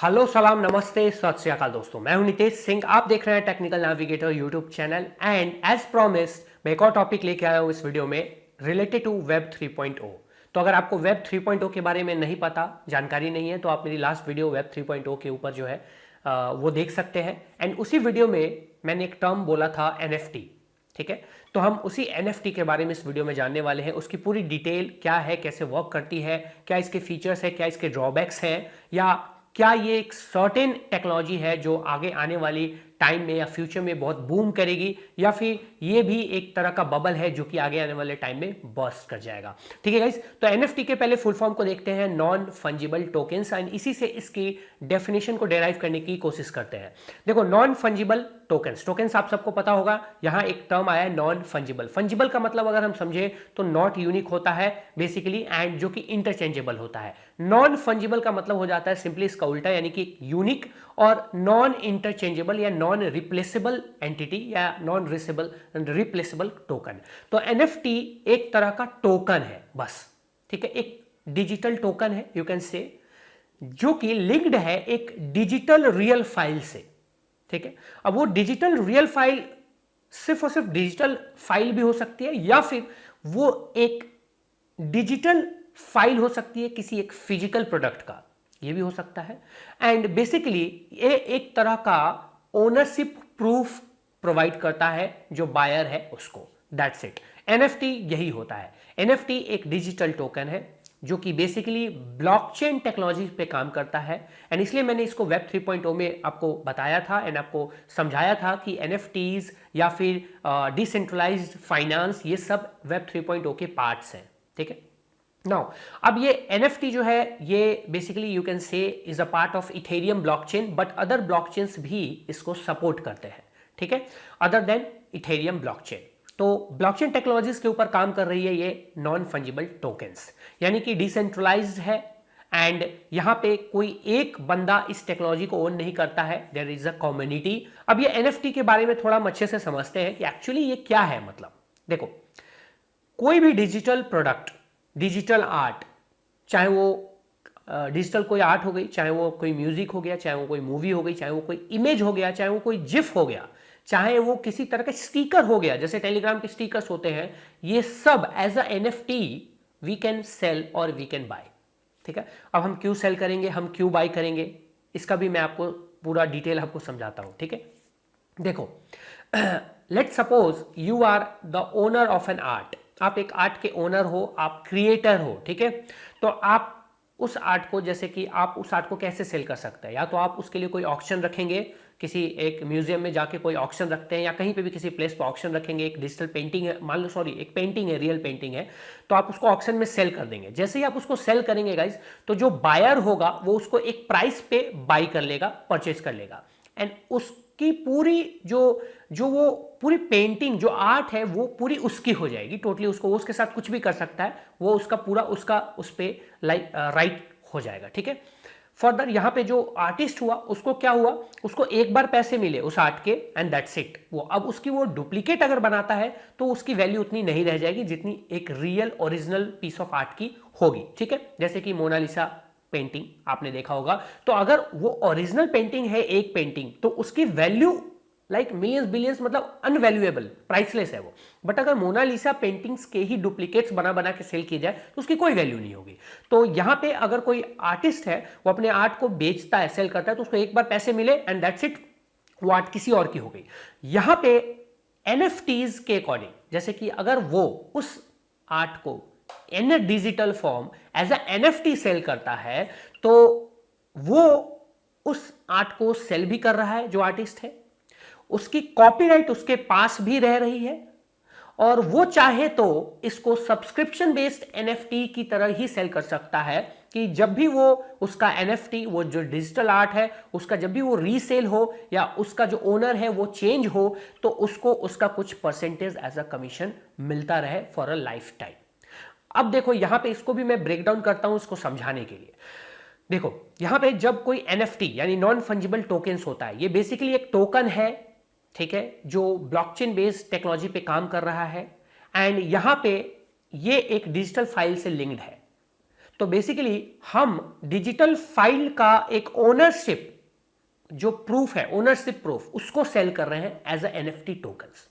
Hello सलाम नमस्ते सत श्री अकाल दोस्तों, मैं हूं नितेश सिंह। आप देख रहे हैं technical navigator YouTube channel and as promised मैं एक और टॉपिक लेके आया हूं इस वीडियो में रिलेटेड टू वेब 3.0। तो अगर आपको वेब 3.0 के बारे में नहीं पता, जानकारी नहीं है, तो आप मेरी लास्ट वीडियो वेब 3.0 के ऊपर जो है वो देख सकते हैं। एंड उसी वीडियो में मैंने एक टर्म बोला था NFT। ठीक है, तो हम उसी NFT के बारे में इस वीडियो में जानने वाले हैं। उसकी पूरी डिटेल क्या है, कैसे वर्क करती है, क्या इसके फीचर्स है, क्या इसके ड्रॉबैक्स हैं, या क्या ये एक सर्टेन टेक्नोलॉजी है जो आगे आने वाली टाइम में या फ्यूचर में बहुत बूम करेगी, या फिर ये भी एक तरह का बबल है जो कि आगे आने वाले टाइम में बर्स्ट कर जाएगा। ठीक है गाइस, तो NFT के पहले फुल फॉर्म को देखते हैं, नॉन फंजिबल टोकन्स, एंड इसी से इसकी डेफिनेशन को डेराइव करने की कोशिश करते हैं। देखो, नॉन फंजिबल टोकन्स, टोकन्स आप सबको पता होगा। यहां एक टर्म आया है नॉन फंजिबल। फंजिबल का मतलब अगर हम समझे तो नॉट यूनिक होता है बेसिकली, एंड जो कि इंटरचेंजेबल होता है। नॉन फंजिबल का मतलब हो जाता है सिंपली इसका उल्टा, यानी कि यूनिक और नॉन इंटरचेंजेबल या नॉन रिप्लेसेबल एंटिटी या नॉन रिप्लेसेबल टोकन। तो NFT एक तरह का टोकन है बस। ठीक है, एक डिजिटल टोकन है यू कैन से, जो कि लिंक्ड है एक डिजिटल रियल फाइल से। ठीक है, अब वो डिजिटल रियल फाइल सिर्फ और सिर्फ डिजिटल फाइल भी हो सकती है, या फिर वो एक डिजिटल फाइल हो सकती है किसी एक फिजिकल प्रोडक्ट का, ये भी हो सकता है। एंड बेसिकली ये एक तरह का ओनरशिप प्रूफ प्रोवाइड करता है जो बायर है उसको। दैट्स इट, NFT यही होता है। NFT एक डिजिटल टोकन है जो कि बेसिकली ब्लॉकचेन टेक्नोलॉजी पे काम करता है। एंड इसलिए मैंने इसको वेब 3.0 में आपको बताया था एंड आपको समझाया था कि NFTs या फिर डिसेंट्रलाइज्ड फाइनेंस, ये सब वेब 3.0 के पार्ट्स हैं। ठीक है, नाउ अब ये NFT जो है ये basically you can say is a part of Ethereum blockchain, but other blockchains भी इसको सपोर्ट करते हैं। ठीक है, अदर देन इथेरियम ब्लॉकचेन। तो ब्लॉकचेन टेक्नोलॉजीज के ऊपर काम कर रही है ये नॉन फंजिबल टोकन्स, यानी कि डिसेंट्रलाइज्ड है एंड यहां पे कोई एक बंदा इस टेक्नोलॉजी को ओन नहीं करता है, देयर इज अ कम्युनिटी। अब ये NFT के बारे में थोड़ा हम अच्छे से समझते हैं कि एक्चुअली ये क्या है। मतलब देखो, कोई भी डिजिटल प्रोडक्ट, डिजिटल आर्ट, चाहे वो डिजिटल कोई आर्ट हो गई, चाहे वो कोई म्यूजिक हो गया, चाहे वो कोई मूवी हो गई, चाहे वो कोई इमेज हो गया, चाहे वो कोई जिफ हो गया, चाहे वो किसी तरह का स्टिकर हो गया, जैसे टेलीग्राम के स्टिकर्स होते हैं, ये सब as a NFT we can sell और वी कैन बाय। ठीक है, अब हम क्यों सेल करेंगे, हम क्यों बाय करेंगे, इसका भी मैं आपको पूरा डिटेल आपको समझाता हूं। ठीक है, देखो, let's suppose you are the owner of an art. आप एक आर्ट के ओनर हो, आप क्रिएटर हो। ठीक है, तो आप उस आर्ट को, जैसे कि आप उस आर्ट को कैसे सेल कर सकते हैं, या तो आप उसके लिए कोई ऑक्शन रखेंगे, किसी एक म्यूजियम में जाके कोई ऑक्शन रखते हैं, या कहीं पे भी किसी प्लेस पर ऑक्शन रखेंगे। एक डिजिटल पेंटिंग है, मान लो, सॉरी, एक पेंटिंग है, रियल पेंटिंग है, तो आप उसको ऑक्शन में सेल कर देंगे। जैसे ही आप उसको सेल करेंगे गाइज, तो जो बायर होगा वो उसको एक प्राइस पे बाई कर लेगा, परचेज कर लेगा, एंड उसकी पूरी जो जो वो पूरी पेंटिंग, जो आर्ट है, वो पूरी उसकी हो जाएगी टोटली। उसको उसके साथ कुछ भी कर सकता है, वो उसका पूरा उसका उस पे राइट हो जाएगा। ठीक है, फर्दर यहाँ पे जो आर्टिस्ट हुआ उसको क्या हुआ, उसको एक बार पैसे मिले उस आर्ट के एंड दैट्स इट। वो अब उसकी वो डुप्लीकेट अगर बनाता है तो उसकी वैल्यू उतनी नहीं रह जाएगी जितनी एक real original piece of art की होगी। ठीक है, जैसे कि मोनालिसा पेंटिंग आपने देखा होगा, तो अगर वो ओरिजिनल पेंटिंग है एक पेंटिंग, तो उसकी वैल्यू लाइक मिलियंस बिलियंस, मतलब अनवैल्यूएबल, प्राइसलेस है वो। बट अगर मोनालिसा पेंटिंग्स के ही डुप्लीकेट्स बना बना के सेल की जाए तो उसकी कोई वैल्यू नहीं होगी। तो यहां पे अगर कोई आर्टिस्ट है, वो अपने आर्ट को बेचता है, सेल करता है, तो उसको एक बार पैसे मिले एंड दैट्स इट, वो आर्ट किसी और की हो गई। यहां पे NFTs के अकॉर्डिंग, जैसे कि अगर वो उस आर्ट को in digital form as a NFT sell करता है, तो वो उस आर्ट को सेल भी कर रहा है जो आर्टिस्ट है, उसकी कॉपीराइट उसके पास भी रह रही है, और वो चाहे तो इसको सब्सक्रिप्शन बेस्ड NFT की तरह ही सेल कर सकता है कि जब भी वो उसका NFT, वो जो डिजिटल आर्ट है, उसका जब भी वो रीसेल हो या उसका जो ओनर है वो चेंज हो, तो उसको उसका कुछ परसेंटेज एज अ कमीशन मिलता रहे फॉर अ लाइफ टाइम। अब देखो, यहां पे इसको भी मैं ब्रेक डाउन करता हूं इसको समझाने के लिए। देखो, यहां पे जब कोई NFT यानी नॉन फंजिबल टोकन्स होता है, ये बेसिकली एक टोकन है, ठीक है, जो ब्लॉकचेन बेस्ड टेक्नोलॉजी पे काम कर रहा है, एंड यहां पे ये एक डिजिटल फाइल से लिंक्ड है। तो बेसिकली हम डिजिटल फाइल का एक ओनरशिप, जो प्रूफ है, ओनरशिप प्रूफ, उसको सेल कर रहे हैं एज अ एनएफटी टोकन्स।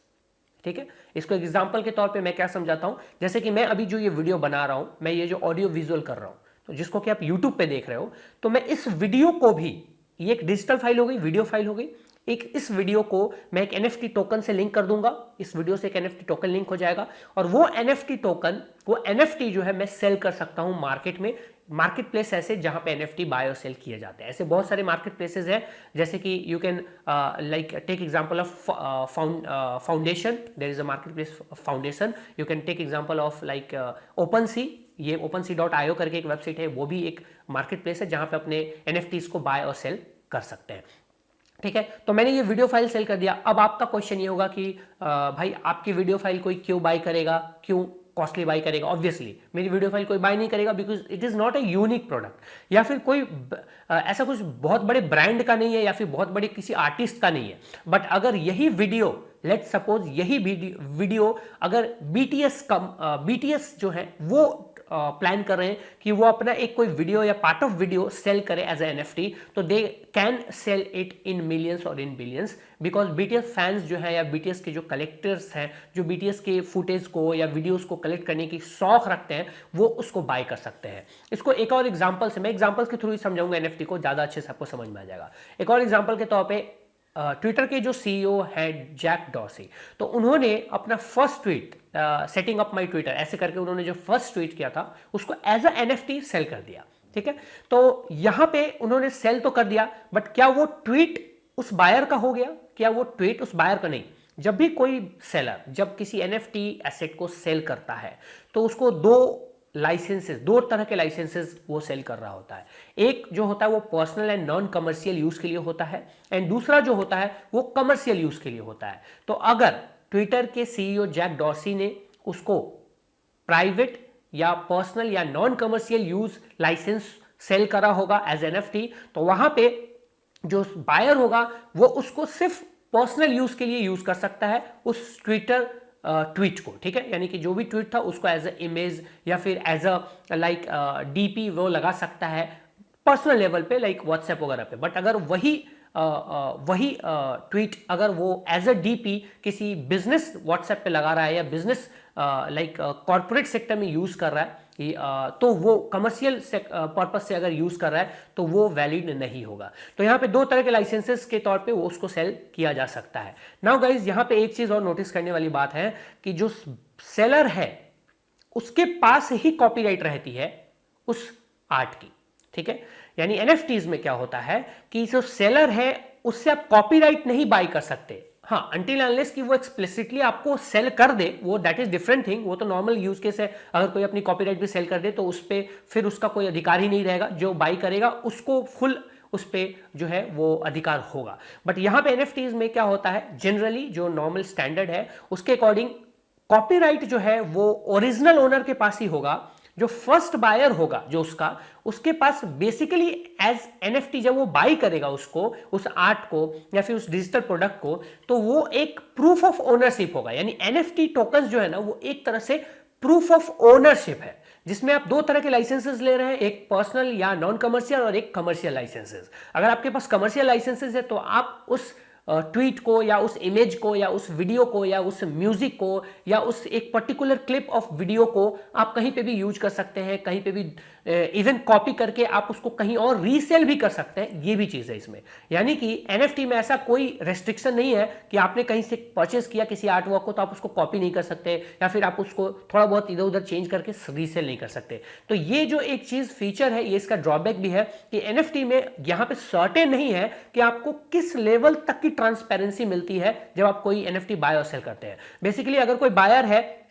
ठीक है, इसको एक एग्जांपल के तौर पे मैं क्या समझाता हूं, जैसे कि मैं अभी जो ये वीडियो बना रहा हूं, मैं ये जो ऑडियो विजुअल कर रहा हूं, तो जिसको कि आप यूट्यूब पे देख रहे हो, तो मैं इस वीडियो को भी, ये एक डिजिटल फाइल हो गई, वीडियो फाइल हो गई, एक इस वीडियो को मैं एक एनएफटी टोकन से लिंक कर दूंगा, इस वीडियो से एक एनएफटी टोकन लिंक हो जाएगा, और वो एनएफटी टोकन, वो एनएफटी जो है मैं सेल कर सकता हूं मार्केट में। मार्केट प्लेस ऐसे जहां पे एनएफटी बाय और सेल किए जाते हैं, ऐसे बहुत सारे मार्केट प्लेसेस हैं, जैसे कि you can like take example of foundation, there is a market place foundation, you can take example of like OpenSea, ये OpenSea.io करके एक वेबसाइट है, वो भी एक मार्केट प्लेस है जहां पे अपने एनएफटीज को बाय और सेल कर सकते हैं। ठीक है, तो मैंने ये वीडियो फाइल सेल कर दिया। अब आपका क्वेश्चन ये होगा कि भाई आपकी वीडियो फाइल कोई क्यों बाय करेगा, क्यों कॉस्टली बाय करेगा? ऑब्वियसली मेरी वीडियो फाइल कोई बाय नहीं करेगा, because it is not a unique product, या फिर कोई ऐसा कुछ बहुत बड़े ब्रांड का नहीं है, या फिर बहुत बड़े किसी आर्टिस्ट का नहीं है। बट अगर यही वीडियो, लेट्स सपोज यही वीडियो अगर बीटीएस जो है वो प्लान कर रहे हैं कि वो अपना एक कोई वीडियो या पार्ट ऑफ वीडियो सेल करे एज ए एनएफटी, तो they can sell it in millions और इन बिलियंस, बिकॉज बीटीएस फैंस जो है, या बीटीएस के जो कलेक्टर्स हैं, जो बीटीएस के फुटेज को या वीडियोस को कलेक्ट करने की शौक रखते हैं, वो उसको बाय कर सकते हैं। इसको एक और एग्जांपल से, मैं एग्जांपल्स के थ्रू ही समझाऊंगा एनएफटी को, ज्यादा अच्छे से आपको समझ में आ जाएगा। एक और एग्जांपल के तौर पे ट्विटर के जो सीईओ हैं जैक डॉर्सी, तो उन्होंने अपना first tweet, setting up my Twitter ऐसे करके उन्होंने जो फर्स्ट ट्वीट किया था, उसको एज अ एनएफटी सेल कर दिया। ठीक है, तो यहां पे उन्होंने सेल तो कर दिया, बट क्या वो ट्वीट उस बायर का हो गया? क्या वो ट्वीट उस बायर का? नहीं। जब भी कोई सेलर, जब किसी एनएफटी एसेट को सेल करता है, तो उसको दो तरह के लाइसेंसेस वो सेल कर रहा होता है। एक जो होता है वो personal and non commercial use के लिए होता है, एंड दूसरा जो होता है वो कमर्शियल यूज के लिए होता है। तो अगर ट्विटर के सीईओ जैक डॉर्सी ने उसको प्राइवेट या पर्सनल या non commercial use licence sell करा होगा एज एनएफटी, तो वहां पे जो बायर होगा वो उसको सिर्फ पर्सनल यूज के लिए यूज कर सकता है उस ट्वीट को। ठीक है, यानी कि जो भी ट्वीट था उसको एज अ इमेज या फिर एज अ लाइक डीपी वो लगा सकता है पर्सनल लेवल पे, लाइक व्हाट्सएप वगैरह पे। बट अगर वही ट्वीट अगर वो एज अ डीपी किसी बिजनेस व्हाट्सएप पे लगा रहा है, या बिजनेस लाइक कॉर्पोरेट सेक्टर में यूज कर रहा है, तो वो कमर्शियल पर्पस से अगर यूज कर रहा है तो वो वैलिड नहीं होगा। तो यहाँ पे दो तरह के लाइसेंसेस के तौर पे वो उसको सेल किया जा सकता है। नाउ गाइज, यहाँ पे एक चीज और नोटिस करने वाली बात है कि जो सेलर है उसके पास ही कॉपीराइट रहती है उस आर्ट की। ठीक है, यानी एनएफटीज में क्या होता है कि जो सेलर है उससे आप कॉपीराइट नहीं बाय कर सकते। हाँ, अनटिल अनलेस कि वो एक्सप्लिसिटली आपको सेल कर दे, वो दैट इज डिफरेंट थिंग, वो तो नॉर्मल यूज केस है। अगर कोई अपनी कॉपीराइट भी सेल कर दे तो उस पे फिर उसका कोई अधिकार ही नहीं रहेगा, जो बाई करेगा उसको फुल उस पे जो है वो अधिकार होगा। बट यहां पे एनएफटीज में क्या होता है, जनरली जो नॉर्मल स्टैंडर्ड है उसके अकॉर्डिंग कॉपीराइट जो है वो ओरिजिनल ओनर के पास ही होगा। जो फर्स्ट बायर होगा जो उसके पास बेसिकली एज एनएफटी जब वो बाई करेगा उसको, उस आर्ट को या फिर उस डिजिटल प्रोडक्ट को, तो वो एक प्रूफ ऑफ ओनरशिप होगा। यानी एनएफटी टोकन्स जो है ना वो एक तरह से प्रूफ ऑफ ओनरशिप है, जिसमें आप दो तरह के लाइसेंसेस ले रहे हैं, एक पर्सनल या नॉन कमर्शियल और एक कमर्शियल लाइसेंसेस। अगर आपके पास कमर्शियल लाइसेंसेस है तो आप उस ट्वीट को या उस इमेज को या उस वीडियो को या उस म्यूजिक को या उस एक पर्टिकुलर क्लिप ऑफ वीडियो को आप कहीं पे भी यूज कर सकते हैं, कहीं पे भी इवन कॉपी करके आप उसको कहीं और रीसेल भी कर सकते हैं। ये भी चीज है इसमें। यानी कि एनएफटी में ऐसा कोई रेस्ट्रिक्शन नहीं है कि आपने कहीं से परचेस किया किसी आर्ट वर्क को तो आप उसको कॉपी नहीं कर सकते, या फिर आप उसको थोड़ा बहुत इधर उधर चेंज करके रीसेल नहीं कर सकते। तो ये जो एक चीज फीचर है, ये इसका ड्रॉबैक भी है कि एनएफटी में यहां पे सर्टेन नहीं है कि आपको किस लेवल तक की ट्रांसपेरेंसी मिलती है जब आप कोई एनएफटी बाय और सेल करते हैं। बेसिकली अगर कोई बायर है,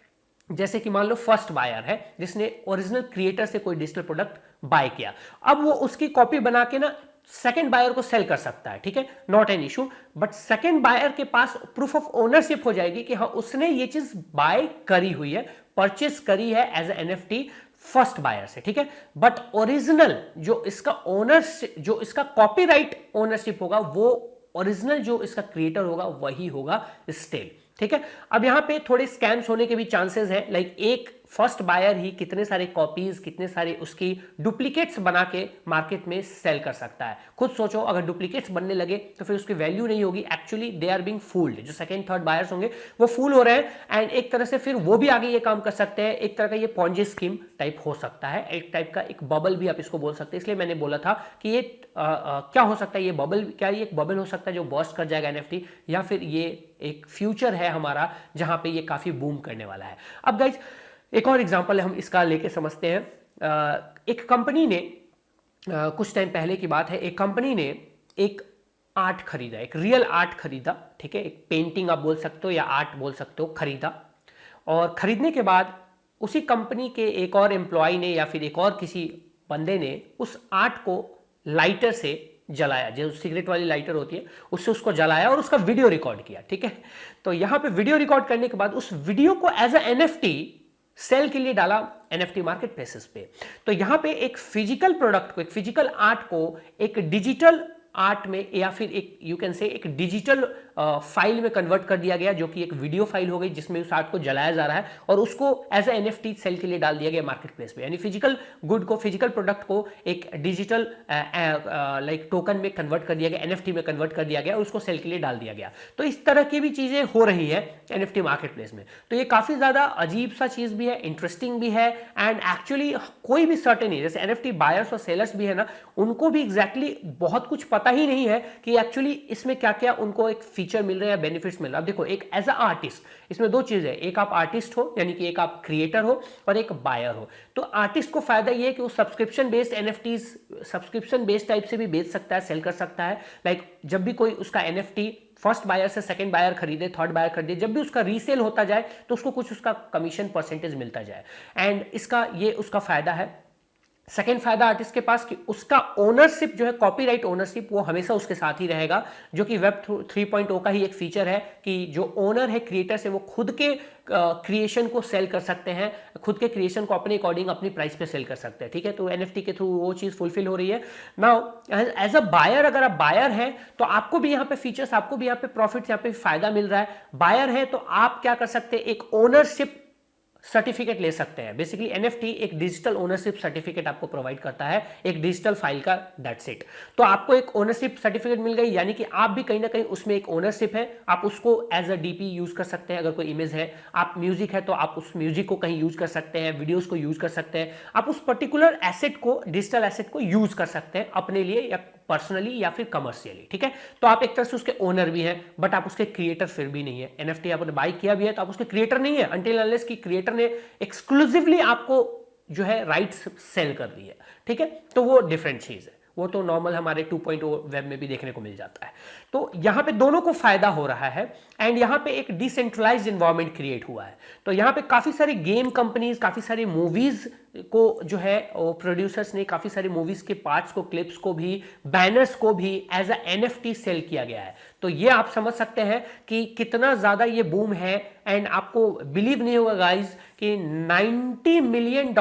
जैसे कि मान लो फर्स्ट बायर है जिसने ओरिजिनल क्रिएटर से कोई डिजिटल प्रोडक्ट बाय किया, अब वो उसकी कॉपी बना के ना सेकंड बायर को सेल कर सकता है। ठीक है, not an issue. But second buyer के पास प्रूफ ऑफ ओनरशिप हो जाएगी कि हाँ उसने ये चीज बाय करी हुई है, परचेस करी है एज एनएफटी फर्स्ट बायर से। ठीक है, बट ओरिजिनल जो इसका ओनरशिप, जो इसका कॉपीराइट ओनरशिप होगा, वो ओरिजिनल जो इसका क्रिएटर होगा वही होगा स्टिल। ठीक है, अब यहां पे थोड़े स्कैम्स होने के भी चांसेस हैं। लाइक एक फर्स्ट बायर ही कितने सारे कॉपीज, कितने सारे उसकी डुप्लीकेट्स बना के मार्केट में सेल कर सकता है। खुद सोचो, अगर डुप्लीकेट्स बनने लगे तो फिर उसकी वैल्यू नहीं होगी। Actually they are being fooled, जो सेकंड थर्ड बायर्स होंगे वो फूल हो रहे हैं, एंड एक तरह से फिर वो भी आगे ये काम कर सकते हैं। एक तरह का ये पॉन्जी स्कीम टाइप हो सकता है, एक टाइप का एक बबल भी आप इसको बोल सकते हैं। इसलिए मैंने बोला था कि ये क्या हो सकता है, ये बबल, क्या ये एक बबल हो सकता है जो बर्स्ट कर जाएगा एनएफटी, या फिर ये एक फ्यूचर है हमारा जहां पे ये काफी बूम करने वाला है। अब गाइज एक और एग्जांपल हम इसका लेके समझते हैं। एक कंपनी ने कुछ टाइम पहले की बात है, एक कंपनी ने एक आर्ट खरीदा, एक रियल आर्ट खरीदा, ठीक है, एक पेंटिंग आप बोल सकते हो या आर्ट बोल सकते हो, खरीदा। और खरीदने के बाद उसी कंपनी के एक और एम्प्लॉय ने या फिर एक और किसी बंदे ने उस आर्ट को लाइटर से जलाया, जो सिगरेट वाली लाइटर होती है उससे उसको जलाया और उसका वीडियो रिकॉर्ड किया, ठीक है। तो यहां पे वीडियो रिकॉर्ड करने के बाद उस वीडियो को एज अ एनएफटी सेल के लिए डाला एनएफटी मार्केट प्लेसेस पे। तो यहां पे एक फिजिकल प्रोडक्ट को, एक फिजिकल आर्ट को एक डिजिटल आर्ट में या फिर एक यू कैन से एक डिजिटल फाइल में कन्वर्ट कर दिया गया, जो कि एक वीडियो फाइल हो गई जिसमें उस आर्ट को जलाया जा रहा है और उसको एज ए एनएफटी सेल के लिए डाल दिया गया मार्केट प्लेस पे। यानी फिजिकल गुड को, फिजिकल प्रोडक्ट को एक डिजिटल लाइक टोकन में कन्वर्ट कर दिया गया, एनएफटी में कन्वर्ट कर दिया गया और उसको सेल के लिए डाल दिया गया। तो इस तरह की भी चीजें हो रही है एनएफटी मार्केट प्लेस में। तो ये काफी ज्यादा अजीब सा चीज भी है, इंटरेस्टिंग भी है, एंड एक्चुअली कोई भी सर्टेन नहीं, जैसे एनएफटी बायर्स और सेलर्स भी है ना, उनको भी एग्जैक्टली बहुत कुछ पता ही नहीं है कि एक्चुअली इसमें क्या क्या उनको एक फीचर मिल रहे हैं, बेनिफिट्स मिल रहा है। अब देखो, एक एज अ आर्टिस्ट इसमें दो चीजें, एक आप आर्टिस्ट हो यानी कि एक आप क्रिएटर हो और एक बायर हो। तो आर्टिस्ट को फायदा ये है कि वो subscription based NFTs, subscription based type से भी बेच सकता है, सेल कर सकता है। लाइक जब भी कोई उसका एनएफटी फर्स्ट बायर से सेकंड बायर खरीदे, थर्ड बायर खरीदे, जब भी उसका रीसेल होता जाए तो उसको कुछ उसका कमीशन परसेंटेज मिलता जाए, एंड इसका ये उसका फायदा है। सेकेंड फायदा आर्टिस्ट के पास कि उसका ओनरशिप जो है, कॉपीराइट ओनरशिप, वो हमेशा उसके साथ ही रहेगा, जो कि वेब 3.0 का ही एक फीचर है कि जो ओनर है, क्रिएटर से, वो खुद के क्रिएशन को सेल कर सकते हैं, खुद के क्रिएशन को अपने अकॉर्डिंग अपनी प्राइस पे सेल कर सकते हैं, ठीक है। तो एनएफटी के थ्रू वो चीज फुलफिल हो रही है। नाउ एज अ बायर, अगर आप बायर हैं तो आपको भी यहाँ पे फीचर्स, आपको भी यहाँ पे प्रॉफिट, यहाँ पे फायदा मिल रहा है। बायर है तो आप क्या कर सकते हैं, एक ओनरशिप सर्टिफिकेट ले सकते हैं। बेसिकली एनएफटी एक डिजिटल ओनरशिप सर्टिफिकेट आपको प्रोवाइड करता है, एक डिजिटल फाइल का, दैट्स इट। तो आपको एक ओनरशिप सर्टिफिकेट मिल गई, यानी कि आप भी कहीं ना कहीं उसमें एक ओनरशिप है। आप उसको एज अ डीपी यूज कर सकते हैं, अगर कोई इमेज है, आप म्यूजिक है तो आप उस म्यूजिक को कहीं यूज कर सकते हैं, वीडियोस को यूज कर सकते हैं, आप उस पर्टिकुलर एसेट को, डिजिटल एसेट को यूज कर सकते हैं अपने लिए या पर्सनली या फिर कमर्शियली, ठीक है। तो आप एक तरह से उसके ओनर भी हैं, बट आप उसके क्रिएटर फिर भी नहीं है। एनएफटी आपने बाय किया भी है तो आप उसके क्रिएटर नहीं है, अनटिल अनलेस कि क्रिएटर ने एक्सक्लूसिवली आपको जो है राइट्स सेल कर दी है, ठीक है। तो वो डिफरेंट चीज है, वो तो नॉर्मल हमारे 2.0 वेब में भी देखने को मिल जाता है। तो यहां पे दोनों को फायदा हो रहा है, एंड यहां पे एक डिसेंट्रलाइज्ड एनवायरनमेंट क्रिएट हुआ है। तो यहां पे काफी सारी गेम कंपनीज, काफी सारी मूवीज को जो है प्रोड्यूसर्स ने काफी सारी मूवीज के पार्ट्स को, क्लिप्स को भी, बैनर्स को भी एज अ एनएफटी सेल किया गया है। तो ये आप समझ सकते हैं कि कितना ज्यादा ये बूम है, एंड आपको बिलीव नहीं होगा गाइज कि $90 मिलियन,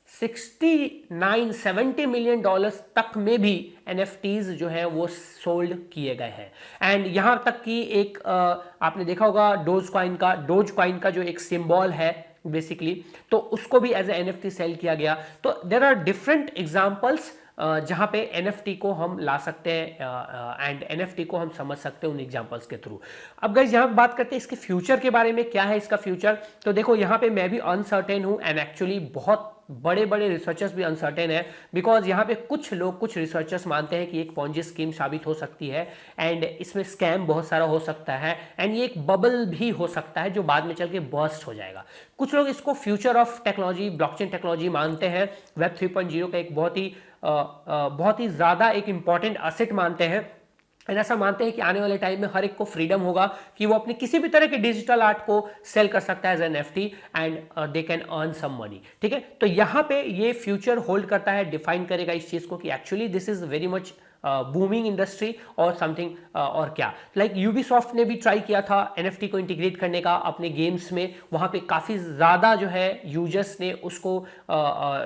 70 मिलियन डॉलर्स तक में भी एनएफटीज जो है वो सोल्ड किए गए हैं। एंड यहां तक कि एक आपने देखा होगा डोज कॉइन का जो एक सिंबल है बेसिकली, तो उसको भी एज ए एनएफटी सेल किया गया। तो देयर आर डिफरेंट एग्जांपल्स जहां पे एनएफटी को हम ला सकते हैं एंड एनएफटी को हम समझ सकते हैं उन एग्जांपल्स के थ्रू। अब गाइस यहां बात करते हैं इसके फ्यूचर के बारे में, क्या है इसका फ्यूचर। तो देखो यहां पे मैं भी अनसर्टेन हूं, एंड एक्चुअली बहुत बड़े बड़े रिसर्चर्स भी अनसर्टेन है, बिकॉज यहाँ पे कुछ लोग, कुछ रिसर्चर्स मानते हैं कि एक पॉन्जी स्कीम साबित हो सकती है, एंड इसमें स्कैम बहुत सारा हो सकता है, एंड ये एक बबल भी हो सकता है जो बाद में चल के बर्स्ट हो जाएगा। कुछ लोग इसको future of technology, blockchain technology मानते हैं, वेब 3.0 का एक बहुत ही ज्यादा एक इंपॉर्टेंट एसेट मानते हैं, एंड ऐसा मानते हैं कि आने वाले टाइम में हर एक को फ्रीडम होगा कि वो अपनी किसी भी तरह के डिजिटल आर्ट को सेल कर सकता है as an NFT, and they can earn some money, ठीक है। तो यहाँ पे ये फ्यूचर होल्ड करता है, डिफाइन करेगा इस चीज को कि actually this is very much booming industry और समथिंग और क्या, लाइक यूबीसॉफ्ट ने भी ट्राई किया था एनएफटी को इंटीग्रेट करने का अपने गेम्स में। वहां पे काफी ज्यादा जो है यूजर्स ने उसको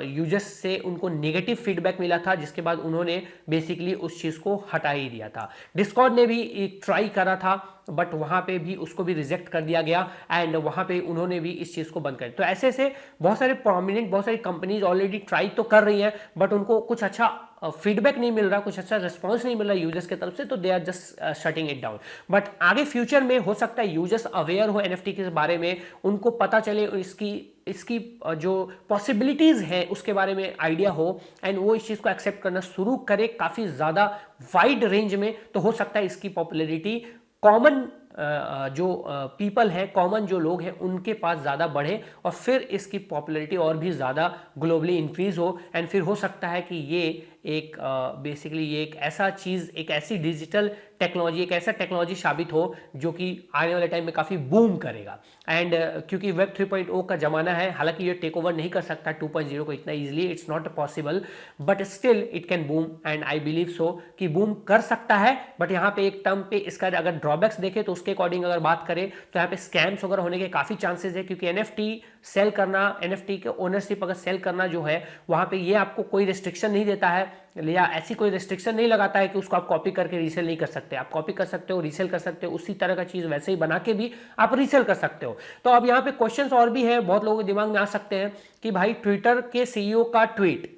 यूजर्स से उनको नेगेटिव फीडबैक मिला था, जिसके बाद उन्होंने बेसिकली उस चीज को हटा ही दिया था। डिस्कॉर्ड ने भी एक ट्राई करा था बट वहां पे भी उसको भी रिजेक्ट कर दिया गया एंड वहां पे उन्होंने भी इस चीज को बंद कर। तो ऐसे ऐसे बहुत सारे प्रोमिनेंट बहुत सारी कंपनीज ऑलरेडी ट्राई तो कर रही हैं बट उनको कुछ अच्छा फीडबैक नहीं मिल रहा, कुछ अच्छा रिस्पॉन्स नहीं मिल रहा यूजर्स की तरफ से, तो they are just shutting it down. But आगे फ्यूचर में हो सकता है यूजर्स अवेयर हो एनएफटी के बारे में, उनको पता चले इसकी जो पॉसिबिलिटीज है उसके बारे में आइडिया हो एंड वो इस चीज को एक्सेप्ट करना शुरू करे काफी ज्यादा वाइड रेंज में, तो हो सकता है इसकी पॉपुलैरिटी कॉमन जो पीपल है, कॉमन जो लोग हैं उनके पास ज़्यादा बढ़े और फिर इसकी पॉपुलैरिटी और भी ज़्यादा ग्लोबली इंक्रीज हो एंड फिर हो सकता है कि ये एक बेसिकली ये एक ऐसा चीज़, एक ऐसी डिजिटल टेक्नोलॉजी, एक ऐसा टेक्नोलॉजी साबित हो जो कि आने वाले टाइम में काफ़ी बूम करेगा। एंड क्योंकि वेब 3.0 का ज़माना है, हालांकि ये टेक ओवर नहीं कर सकता 2.0 को इतना easily, it's not possible, but still it can boom and I believe so कि बूम कर सकता है। बट यहाँ पे एक टर्म पे इसका अगर ड्रॉबैक्स देखें तो उसके अकॉर्डिंग अगर बात करें तो यहाँ पे स्कैम्स वगैरह होने के काफ़ी चांसेस है, क्योंकि एनएफटी सेल करना, एनएफटी के ओनरशिप अगर सेल करना जो है वहाँ पे ये आपको कोई रिस्ट्रिक्शन नहीं देता है या ऐसी कोई रिस्ट्रिक्शन नहीं लगाता है कि उसको आप कॉपी करके रीसेल नहीं कर सकते। आप कॉपी कर सकते हो, रीसेल कर सकते हो, उसी तरह का चीज वैसे ही बना के भी आप रीसेल कर सकते हो। तो अब यहाँ पे क्वेश्चंस और भी है, बहुत लोगों के दिमाग में आ सकते हैं कि भाई ट्विटर के सीईओ का ट्वीट,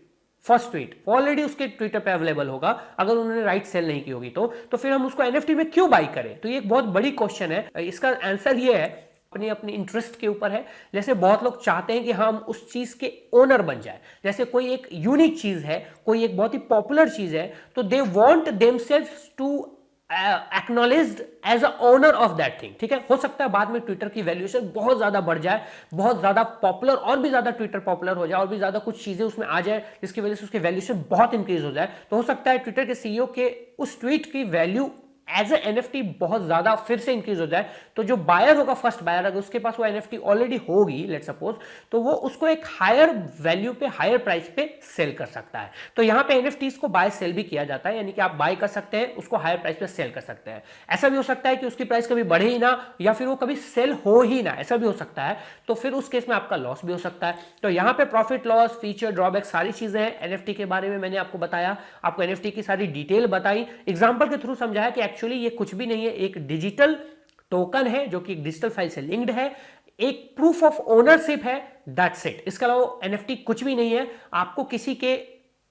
फर्स्ट ट्वीट ऑलरेडी उसके ट्विटर पे अवेलेबल होगा, अगर उन्होंने राइट सेल नहीं की होगी तो फिर हम उसको एनएफटी में क्यों बाई करें? तो ये एक बहुत बड़ी क्वेश्चन है। इसका आंसर ये है अपनी अपनी इंटरेस्ट के ऊपर है। जैसे बहुत लोग चाहते हैं कि हम उस चीज के ओनर बन जाए, जैसे कोई एक यूनिक चीज है, कोई एक बहुत ही पॉपुलर चीज है, तो they want themselves to acknowledged as a owner of that thing. ठीक है, हो सकता है बाद में ट्विटर की वैल्यूएशन बहुत ज्यादा बढ़ जाए, बहुत ज्यादा पॉपुलर, और भी ज्यादा ट्विटर पॉपुलर हो जाए और भी ज्यादा कुछ चीजें उसमें आ जाए जिसकी वजह से उसकी वैल्यूएशन बहुत इंक्रीज हो जाए। तो हो सकता है ट्विटर के सीईओ के उस ट्वीट की वैल्यू एज ए एनएफटी बहुत ज्यादा फिर से इंक्रीज हो जाए। तो जो बायर होगा, फर्स्ट बायर, अगर उसके पास वो एनएफटी ऑलरेडी होगी लेट्स सपोज, तो वो उसको एक हायर वैल्यू पे, हायर प्राइस पे सेल कर सकता है। तो यहां पे एनएफटीज को बाय सेल भी किया जाता है, यानी कि आप बाय कर सकते हैं, उसको हायर प्राइस पे सेल कर सकते हैं। ऐसा भी हो सकता है कि उसकी प्राइस कभी बढ़े ही ना, या फिर वो कभी सेल हो ही ना, ऐसा भी हो सकता है। तो फिर उस केस में आपका लॉस भी हो सकता है। तो यहां पे प्रॉफिट लॉस, फीचर, ड्रॉबैक सारी चीजें हैं। एनएफटी के बारे में मैंने आपको बताया, आपको एनएफटी की सारी डिटेल बताई, एग्जांपल के थ्रू समझाया कि एक्चुअली ये कुछ भी नहीं है, एक डिजिटल टोकन है जो कि एक डिजिटल फाइल से लिंक्ड है, एक प्रूफ ऑफ ओनरशिप है, दैट्स इट। इसके अलावा एनएफटी कुछ भी नहीं है। आपको किसी के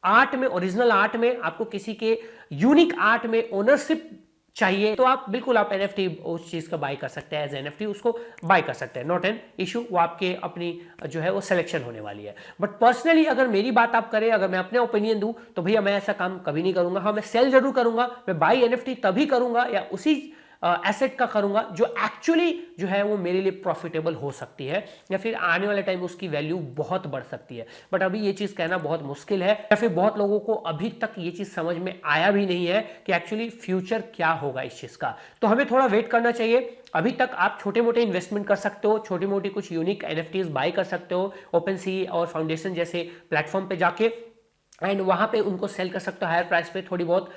आर्ट में, ओरिजिनल आर्ट में, आपको किसी के यूनिक आर्ट में ओनरशिप चाहिए तो आप बिल्कुल आप एनएफटी उस चीज का बाय कर सकते हैं, एज एनएफटी उसको बाय कर सकते हैं, नॉट एन इशू। वो आपके अपनी जो है वो सिलेक्शन होने वाली है। बट पर्सनली अगर मेरी बात आप करें, अगर मैं अपने ओपिनियन दूं, तो भैया मैं ऐसा काम कभी नहीं करूंगा। हाँ, मैं सेल जरूर करूंगा, मैं बाय एनएफटी तभी करूंगा या उसी एसेट का करूंगा जो एक्चुअली जो है वो मेरे लिए प्रॉफिटेबल हो सकती है, या फिर आने वाले टाइम उसकी वैल्यू बहुत बढ़ सकती है। बट अभी ये चीज कहना बहुत मुश्किल है, या फिर बहुत लोगों को अभी तक ये चीज समझ में आया भी नहीं है कि एक्चुअली फ्यूचर क्या होगा इस चीज का। तो हमें थोड़ा वेट करना चाहिए। अभी तक आप छोटे मोटे इन्वेस्टमेंट कर सकते हो, छोटी मोटी कुछ यूनिक एनएफटीज बाय कर सकते हो ओपनसी और फाउंडेशन जैसे प्लेटफॉर्म पे जाके, एंड वहां पे उनको सेल कर सकते हो हायर प्राइस पे थोड़ी बहुत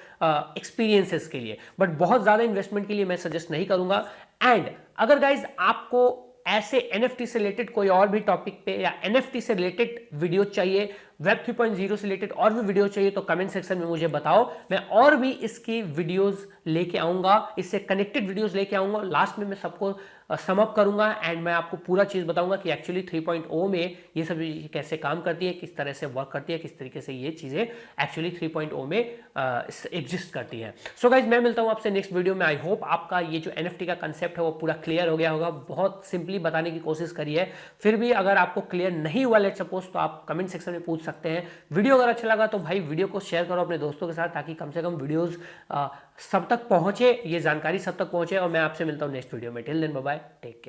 एक्सपीरियंसेस के लिए। बट बहुत ज्यादा इन्वेस्टमेंट के लिए मैं सजेस्ट नहीं करूंगा। एंड अगर गाइज आपको ऐसे एनएफटी से रिलेटेड कोई और भी टॉपिक पे या एनएफटी से रिलेटेड वीडियो चाहिए, वेब 3.0 से रिलेटेड और भी वीडियो चाहिए, तो कमेंट सेक्शन में मुझे बताओ, मैं और भी इसकी वीडियोस लेके आऊंगा, इससे कनेक्टेड वीडियोस लेके आऊंगा। लास्ट में मैं सबको सम अप करूंगा एंड मैं आपको पूरा चीज बताऊंगा कि एक्चुअली 3.0 में ये सब कैसे काम करती है, किस तरह से वर्क करती है, किस तरीके से ये चीजें एक्चुअली 3.0 में एग्जिस्ट करती है। सो गाइज, मैं मिलता हूं आपसे नेक्स्ट वीडियो में। आई होप आपका ये जो एनएफटी का कंसेप्ट है वो पूरा क्लियर हो गया होगा। बहुत सिंपली बताने की कोशिश करी है, फिर भी अगर आपको क्लियर नहीं हुआ लेट्स सपोज, तो आप कमेंट सेक्शन में पूछ सकते हैं। वीडियो अगर अच्छा लगा तो भाई वीडियो को शेयर करो अपने दोस्तों के साथ, ताकि कम से कम वीडियोस सब तक पहुंचे, ये जानकारी सब तक पहुंचे। और मैं आपसे मिलता हूं नेक्स्ट वीडियो में। Till then bye bye, take care.